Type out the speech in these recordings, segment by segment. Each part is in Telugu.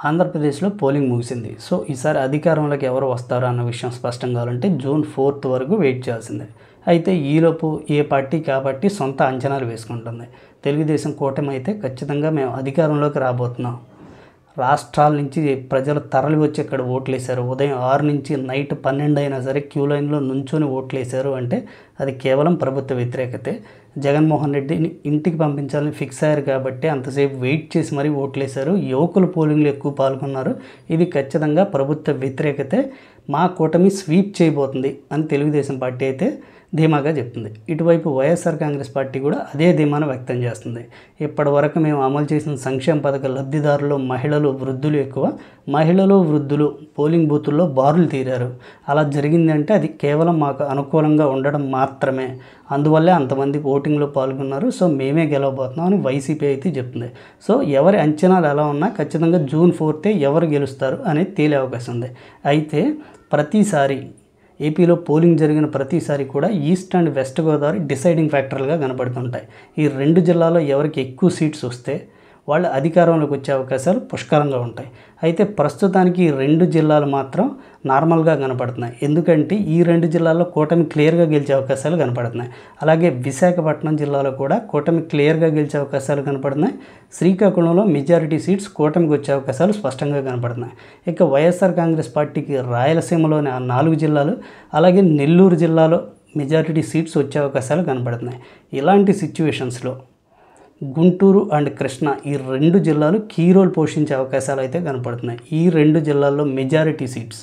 ఆంధ్రప్రదేశ్లో పోలింగ్ ముగిసింది. సో ఈసారి అధికారంలోకి ఎవరు వస్తారో అన్న విషయం స్పష్టం కావాలంటే జూన్ 4 వరకు వెయిట్ చేయాల్సిందే. అయితే ఈలోపు ఏ పార్టీ కాబట్టి సొంత అంచనాలు వేసుకుంటుంది. తెలుగుదేశం కూటమి అయితే ఖచ్చితంగా మేము అధికారంలోకి రాబోతున్నాం, రాష్ట్రాల నుంచి ప్రజలు తరలి వచ్చి ఇక్కడ ఓట్లేశారు, ఉదయం 6 నుంచి నైట్ 12 అయినా సరే క్యూ లైన్లో నుంచొని ఓట్లేశారు అంటే అది కేవలం ప్రభుత్వ వ్యతిరేకతే. జగన్మోహన్ రెడ్డిని ఇంటికి పంపించాలని ఫిక్స్ అయ్యారు కాబట్టి అంతసేపు వెయిట్ చేసి మరీ ఓట్లేశారు. యువకులు పోలింగ్లో ఎక్కువ పాల్గొన్నారు. ఇది ఖచ్చితంగా ప్రభుత్వ వ్యతిరేకతే. మా కూటమి స్వీప్ చేయబోతుంది అని తెలుగుదేశం పార్టీ అయితే ధీమాగా చెప్తుంది. ఇటువైపు వైఎస్ఆర్ కాంగ్రెస్ పార్టీ కూడా అదే ధీమాను వ్యక్తం చేస్తుంది. ఇప్పటి వరకు మేము అమలు చేసిన సంక్షేమ పథక లబ్ధిదారులు మహిళలు, వృద్ధులు ఎక్కువ. మహిళలు, వృద్ధులు పోలింగ్ బూతుల్లో బారులు తీరారు. అలా జరిగిందంటే అది కేవలం మాకు అనుకూలంగా ఉండడం మాత్రమే. అందువల్లే అంతమంది ఓటింగ్లో పాల్గొన్నారు. సో మేమే గెలవబోతున్నాం అని వైసీపీ అయితే చెప్తుంది. సో ఎవరి అంచనాలు ఎలా ఉన్నా ఖచ్చితంగా జూన్ 4 ఎవరు గెలుస్తారు అనేది తేలే అవకాశం ఉంది. అయితే ప్రతిసారి ఏపీలో పోలింగ్ జరిగిన ప్రతిసారి కూడా East and West Godavari deciding ఫ్యాక్టర్లుగా కనబడుతుంటాయి. ఈ రెండు జిల్లాలో ఎవరికి ఎక్కువ సీట్స్ వస్తే వాళ్ళు అధికారంలోకి వచ్చే అవకాశాలు పుష్కలంగా ఉంటాయి. అయితే ప్రస్తుతానికి ఈ రెండు జిల్లాలు మాత్రం నార్మల్గా కనపడుతున్నాయి. ఎందుకంటే ఈ రెండు జిల్లాల్లో కూటమి క్లియర్గా గెలిచే అవకాశాలు కనపడుతున్నాయి. అలాగే విశాఖపట్నం జిల్లాలో కూడా కూటమి క్లియర్గా గెలిచే అవకాశాలు కనపడుతున్నాయి. శ్రీకాకుళంలో మెజారిటీ సీట్స్ కూటమికి వచ్చే అవకాశాలు స్పష్టంగా కనపడుతున్నాయి. ఇక వైఎస్ఆర్ కాంగ్రెస్ పార్టీకి రాయలసీమలోని ఆ 4 జిల్లాలు, అలాగే నెల్లూరు జిల్లాలో మెజారిటీ సీట్స్ వచ్చే అవకాశాలు కనపడుతున్నాయి. ఇలాంటి సిచ్యువేషన్స్లో గుంటూరు అండ్ కృష్ణా ఈ రెండు జిల్లాలు కీ రోల్ పోషించే అవకాశాలు అయితే కనపడుతున్నాయి. ఈ రెండు జిల్లాల్లో మెజారిటీ సీట్స్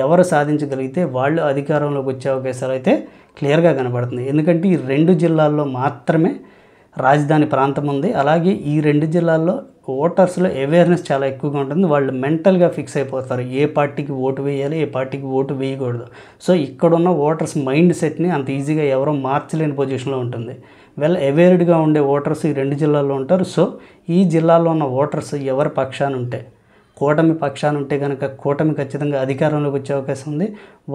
ఎవరు సాధించగలిగితే వాళ్ళు అధికారంలోకి వచ్చే అవకాశాలు అయితే క్లియర్గా కనపడుతున్నాయి. ఎందుకంటే ఈ రెండు జిల్లాల్లో మాత్రమే రాజధాని ప్రాంతం ఉంది. అలాగే ఈ రెండు జిల్లాల్లో ఓటర్స్లో అవేర్నెస్ చాలా ఎక్కువగా ఉంటుంది. వాళ్ళు మెంటల్గా ఫిక్స్ అయిపోతారు ఏ పార్టీకి ఓటు వేయాలి, ఏ పార్టీకి ఓటు వేయకూడదు. సో ఇక్కడున్న ఓటర్స్ మైండ్ సెట్ని అంత ఈజీగా ఎవరో మార్చలేని పొజిషన్లో ఉంటుంది. వెల్ అవేర్డ్గా ఉండే ఓటర్స్ ఈ రెండు జిల్లాల్లో ఉంటారు. సో ఈ జిల్లాలో ఉన్న ఓటర్స్ ఎవరి పక్షాన ఉంటే, కూటమి పక్షాన ఉంటే కనుక కూటమి ఖచ్చితంగా అధికారంలోకి వచ్చే అవకాశం ఉంది.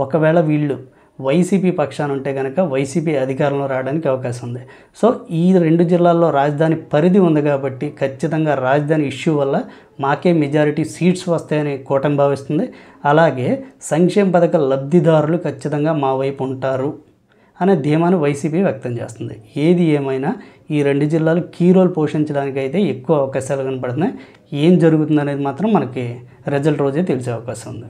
ఒకవేళ వీళ్ళు వైసీపీ పక్షాన ఉంటే కనుక వైసీపీ అధికారంలో రావడానికి అవకాశం ఉంది. సో ఈ రెండు జిల్లాల్లో రాజధాని పరిధి ఉంది కాబట్టి ఖచ్చితంగా రాజధాని ఇష్యూ వల్ల మాకే మెజారిటీ సీట్స్ వస్తాయని కూటమి భావిస్తుంది. అలాగే సంక్షేమ పథక లబ్ధిదారులు ఖచ్చితంగా మా వైపు ఉంటారు అనే ధీమాను వైసీపీ వ్యక్తం చేస్తుంది. ఏది ఏమైనా ఈ రెండు జిల్లాలు కీ రోల్ పోషించడానికి అయితే ఎక్కువ అవకాశాలు కనపడుతున్నాయి. ఏం జరుగుతుందనేది మాత్రం మనకి రిజల్ట్ రోజే తెలిసే అవకాశం ఉంది.